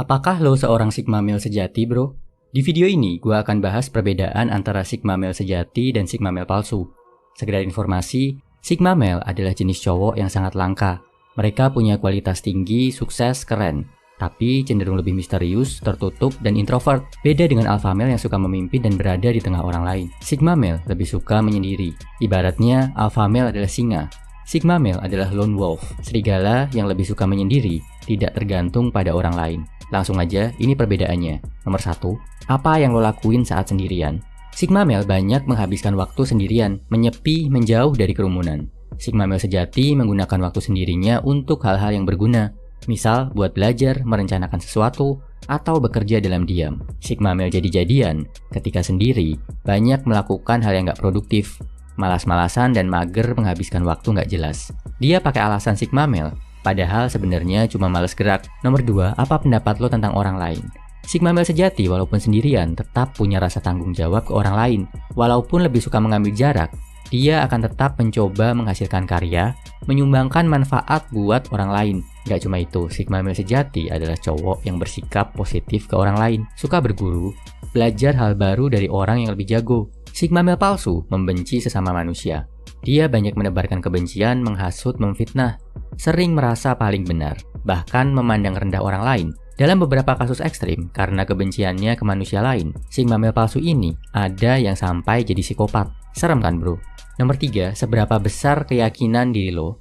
Apakah lo seorang Sigma male sejati, bro? Di video ini, gue akan bahas perbedaan antara Sigma male sejati dan Sigma male palsu. Sekedar informasi, Sigma male adalah jenis cowok yang sangat langka. Mereka punya kualitas tinggi, sukses, keren. Tapi cenderung lebih misterius, tertutup, dan introvert. Beda dengan alpha male yang suka memimpin dan berada di tengah orang lain. Sigma male lebih suka menyendiri. Ibaratnya, alpha male adalah singa. Sigma male adalah lone wolf, serigala yang lebih suka menyendiri, tidak tergantung pada orang lain. Langsung aja, ini perbedaannya. Nomor 1, apa yang lo lakuin saat sendirian? Sigma male banyak menghabiskan waktu sendirian, menyepi, menjauh dari kerumunan. Sigma male sejati menggunakan waktu sendirinya untuk hal-hal yang berguna. Misal, buat belajar, merencanakan sesuatu, atau bekerja dalam diam. Sigma male jadi-jadian, ketika sendiri, banyak melakukan hal yang gak produktif. Malas-malasan dan mager menghabiskan waktu gak jelas. Dia pakai alasan Sigma male, padahal sebenarnya cuma males gerak. Nomor 2, apa pendapat lo tentang orang lain? Sigma male sejati walaupun sendirian tetap punya rasa tanggung jawab ke orang lain. Walaupun lebih suka mengambil jarak, dia akan tetap mencoba menghasilkan karya, menyumbangkan manfaat buat orang lain. Gak cuma itu, Sigma male sejati adalah cowok yang bersikap positif ke orang lain, suka berguru, belajar hal baru dari orang yang lebih jago. Sigma male palsu membenci sesama manusia. Dia banyak menebarkan kebencian, menghasut, memfitnah, sering merasa paling benar, bahkan memandang rendah orang lain. Dalam beberapa kasus ekstrim, karena kebenciannya ke manusia lain, Sigma male palsu ini ada yang sampai jadi psikopat. Serem kan bro? Nomor 3, seberapa besar keyakinan diri lo?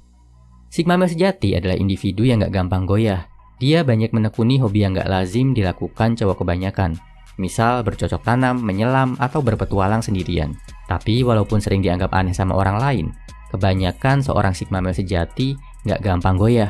Sigma male sejati adalah individu yang gak gampang goyah. Dia banyak menekuni hobi yang gak lazim dilakukan cowok kebanyakan. Misal bercocok tanam, menyelam, atau berpetualang sendirian. Tapi walaupun sering dianggap aneh sama orang lain, kebanyakan seorang Sigma male sejati gak gampang goyah.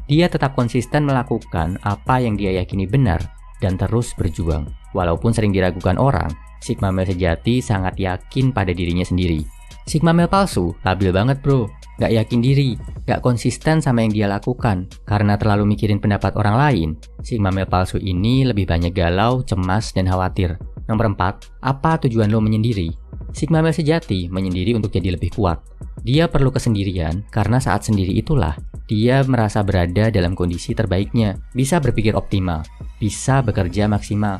Dia tetap konsisten melakukan apa yang dia yakini benar dan terus berjuang. Walaupun sering diragukan orang, Sigma male sejati sangat yakin pada dirinya sendiri. Sigma male palsu labil banget bro, gak yakin diri, gak konsisten sama yang dia lakukan. Karena terlalu mikirin pendapat orang lain, Sigma male palsu ini lebih banyak galau, cemas, dan khawatir. Nomor 4, apa tujuan lo menyendiri? Sigma male sejati menyendiri untuk jadi lebih kuat. Dia perlu kesendirian karena saat sendiri itulah dia merasa berada dalam kondisi terbaiknya, bisa berpikir optimal, bisa bekerja maksimal.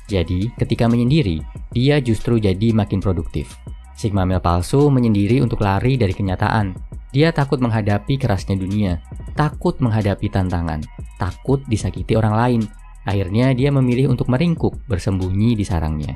Jadi, ketika menyendiri, dia justru jadi makin produktif. Sigma male palsu menyendiri untuk lari dari kenyataan. Dia takut menghadapi kerasnya dunia, takut menghadapi tantangan, takut disakiti orang lain. Akhirnya dia memilih untuk meringkuk, bersembunyi di sarangnya.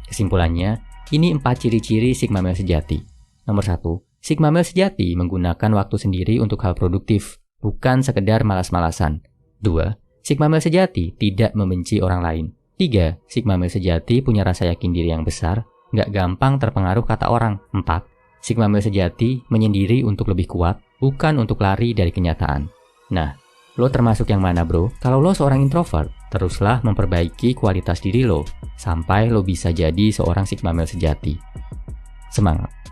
Kesimpulannya, ini 4 ciri-ciri Sigma male sejati. Nomor 1, Sigma male sejati menggunakan waktu sendiri untuk hal produktif, bukan sekedar malas-malasan. 2, Sigma male sejati tidak membenci orang lain. 3, Sigma male sejati punya rasa yakin diri yang besar, nggak gampang terpengaruh kata orang. 4, Sigma male sejati menyendiri untuk lebih kuat, bukan untuk lari dari kenyataan. Nah, lo termasuk yang mana bro? Kalau lo seorang introvert, teruslah memperbaiki kualitas diri lo, sampai lo bisa jadi seorang Sigma male sejati. Semangat!